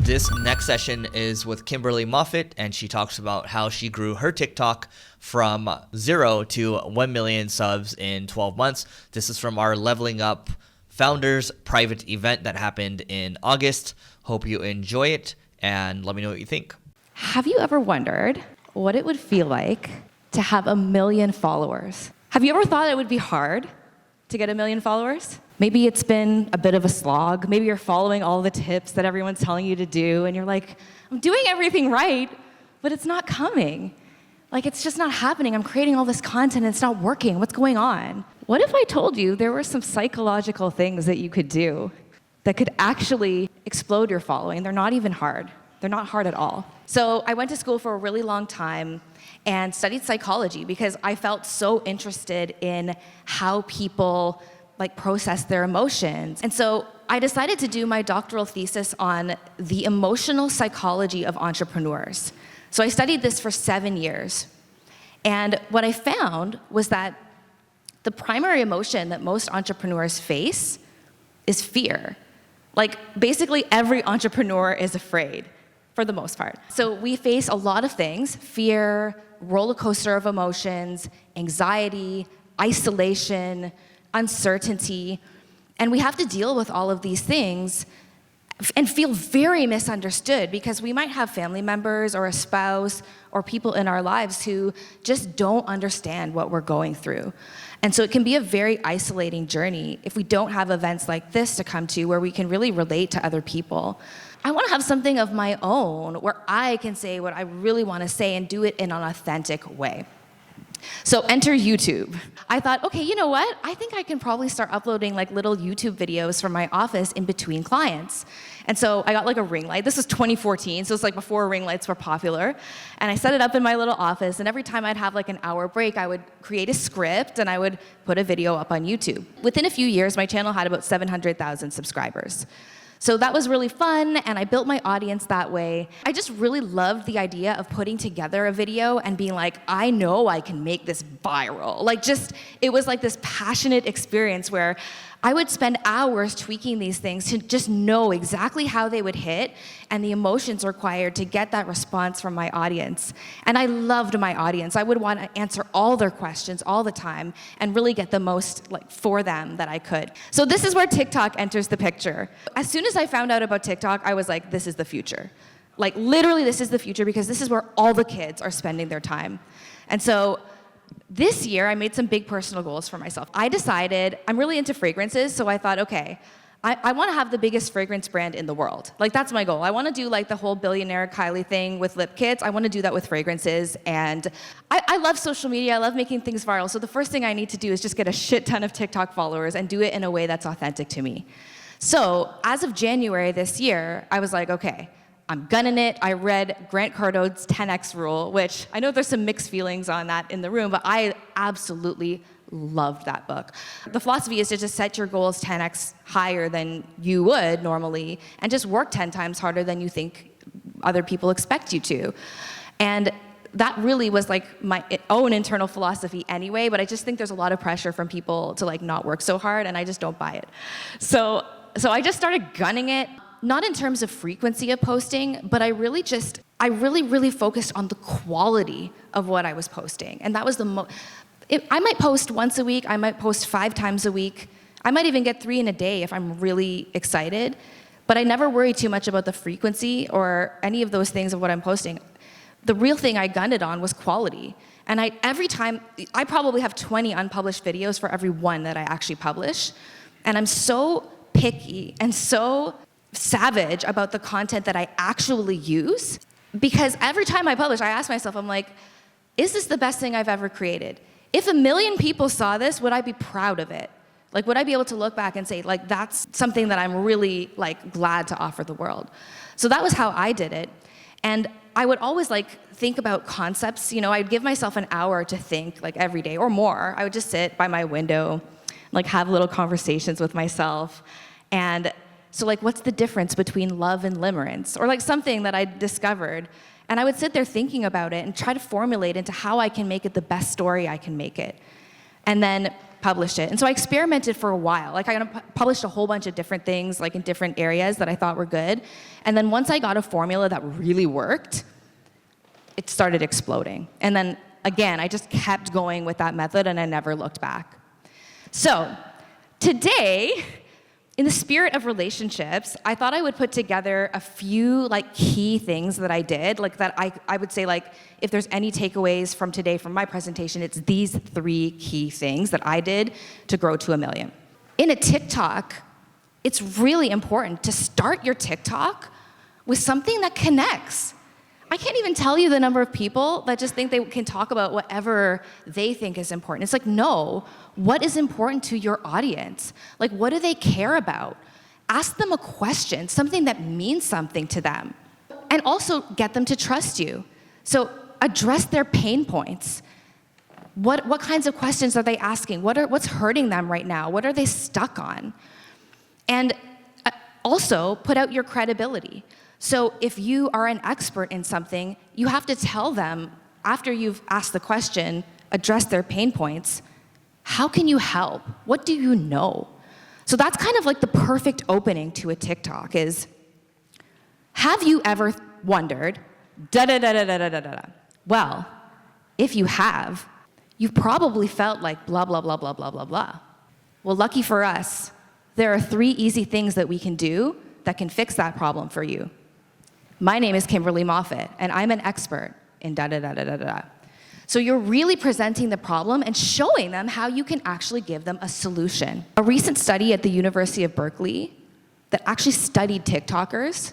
This next session is with Kimberly Moffit, and she talks about how she grew her TikTok from 0 to 1 million subs in 12 months. This is from our Leveling Up Founders private event that happened in August. Hope you enjoy it, and let me know what you think. Have you ever wondered what it would feel like to have 1 million followers? Have you ever thought it would be hard to get 1 million followers? Maybe it's been a bit of a slog. Maybe you're following all the tips that everyone's telling you to do, and you're like, I'm doing everything right, but it's not coming. Like, it's just not happening. I'm creating all this content, and it's not working. What's going on? What if I told you there were some psychological things that you could do that could actually explode your following? They're not even hard. They're not hard at all. So I went to school for a really long time and studied psychology because I felt so interested in how people process their emotions. And so I decided to do my doctoral thesis on the emotional psychology of entrepreneurs. So I studied this for 7 years. And what I found was that the primary emotion that most entrepreneurs face is fear. Basically every entrepreneur is afraid, for the most part. So we face a lot of things: fear, roller coaster of emotions, anxiety, isolation, uncertainty, and we have to deal with all of these things and feel very misunderstood because we might have family members or a spouse or people in our lives who just don't understand what we're going through. And so it can be a very isolating journey if we don't have events like this to come to where we can really relate to other people. I want to have something of my own where I can say what I really want to say and do it in an authentic way. So enter YouTube. I thought, okay, you know what? I think I can probably start uploading little YouTube videos from my office in between clients. And so I got a ring light. This was 2014, so it's before ring lights were popular. And I set it up in my little office, and every time I'd have an hour break, I would create a script and I would put a video up on YouTube. Within a few years, my channel had about 700,000 subscribers. So that was really fun, and I built my audience that way. I just really loved the idea of putting together a video and being like, I know I can make this viral. It was this passionate experience where I would spend hours tweaking these things to just know exactly how they would hit and the emotions required to get that response from my audience. And I loved my audience. I would want to answer all their questions all the time and really get the most for them that I could. So this is where TikTok enters the picture. As soon as I found out about TikTok, I was like, this is the future. Literally, this is the future because this is where all the kids are spending their time. And so this year, I made some big personal goals for myself. I decided, I'm really into fragrances, so I thought, okay, I want to have the biggest fragrance brand in the world. That's my goal. I want to do the whole billionaire Kylie thing with lip kits. I want to do that with fragrances. And I love social media. I love making things viral. So the first thing I need to do is just get a shit ton of TikTok followers and do it in a way that's authentic to me. So as of January this year, I was like, okay, I'm gunning it. I read Grant Cardone's 10X rule, which I know there's some mixed feelings on that in the room, but I absolutely loved that book. The philosophy is to just set your goals 10X higher than you would normally and just work 10 times harder than you think other people expect you to. And that really was my own internal philosophy anyway, but I just think there's a lot of pressure from people to not work so hard, and I just don't buy it. So I just started gunning it. Not in terms of frequency of posting, but I really focused on the quality of what I was posting. And that was I might post once a week, I might post 5 times a week, I might even get 3 in a day if I'm really excited, but I never worry too much about the frequency or any of those things of what I'm posting. The real thing I gunned it on was quality. And every time, I probably have 20 unpublished videos for every one that I actually publish. And I'm so picky and so savage about the content that I actually use, because every time I publish, I ask myself, I'm like, is this the best thing I've ever created? If 1 million people saw this, would I be proud of it? Would I be able to look back and say, that's something that I'm really glad to offer the world? So that was how I did it. And I would always think about concepts. I'd give myself an hour to think every day or more. I would just sit by my window, have little conversations with myself. And so what's the difference between love and limerence? Or something that I discovered. And I would sit there thinking about it and try to formulate into how I can make it the best story I can make it. And then published it. And so I experimented for a while. Like I published a whole bunch of different things, like in different areas that I thought were good. And then once I got a formula that really worked, it started exploding. And then again, I just kept going with that method and I never looked back. So today, in the spirit of relationships, I thought I would put together a few like key things that I did, like that I would say like, if there's any takeaways from today from my presentation, it's these 3 key things that I did to grow to 1 million. In a TikTok, it's really important to start your TikTok with something that connects. I can't even tell you the number of people that just think they can talk about whatever they think is important. It's like, no, what is important to your audience? Like, what do they care about? Ask them a question, something that means something to them. And also get them to trust you. So address their pain points. What kinds of questions are they asking? What's hurting them right now? What are they stuck on? And also put out your credibility. So if you are an expert in something, you have to tell them, after you've asked the question, address their pain points, how can you help? What do you know? So that's kind of like the perfect opening to a TikTok is, have you ever wondered, da-da-da-da-da-da-da-da? Well, if you have, you've probably felt like blah, blah, blah, blah, blah, blah, blah. Well, lucky for us, there are 3 easy things that we can do that can fix that problem for you. My name is Kimberly Moffit, and I'm an expert in da-da-da-da-da-da. So you're really presenting the problem and showing them how you can actually give them a solution. A recent study at the University of Berkeley that actually studied TikTokers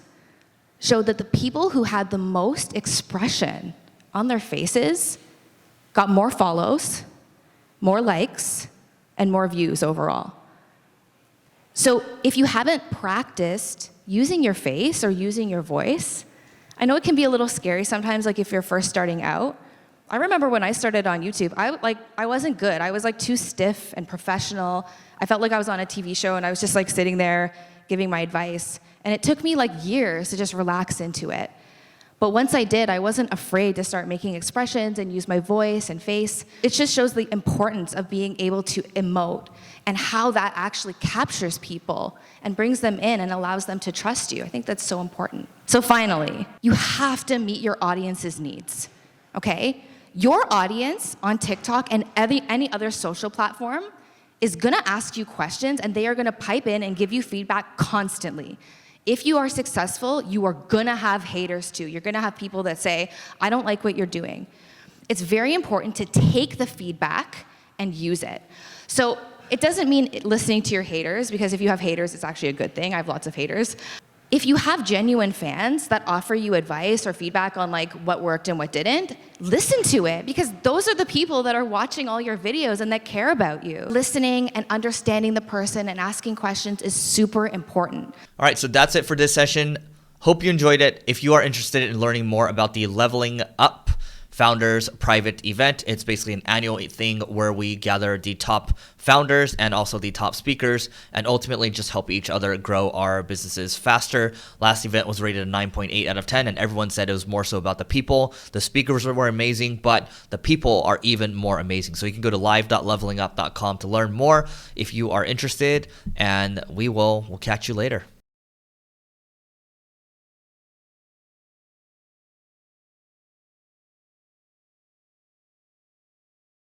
showed that the people who had the most expression on their faces got more follows, more likes, and more views overall. So if you haven't practiced using your face or using your voice, I know it can be a little scary sometimes, like if you're first starting out. I remember when I started on YouTube, I wasn't good. I was like too stiff and professional. I felt like I was on a TV show and I was just like sitting there giving my advice. And it took me like years to just relax into it. But once I did, I wasn't afraid to start making expressions and use my voice and face. It just shows the importance of being able to emote and how that actually captures people and brings them in and allows them to trust you. I think that's so important. So finally, you have to meet your audience's needs, okay? Your audience on TikTok and any other social platform is gonna ask you questions and they are gonna pipe in and give you feedback constantly. If you are successful, you are gonna have haters too. You're gonna have people that say, I don't like what you're doing. It's very important to take the feedback and use it. So it doesn't mean listening to your haters, because if you have haters, it's actually a good thing. I have lots of haters. If you have genuine fans that offer you advice or feedback on like what worked and what didn't, listen to it, because those are the people that are watching all your videos and that care about you. Listening and understanding the person and asking questions is super important. All right, so that's it for this session. Hope you enjoyed it. If you are interested in learning more about the Leveling Up Founders private event, it's basically an annual thing where we gather the top founders and also the top speakers and ultimately just help each other grow our businesses faster. Last event was rated a 9.8 out of 10 and everyone said it was more so about the people. The speakers were amazing, but the people are even more amazing. So you can go to live.levelingup.com to learn more if you are interested, and we'll catch you later.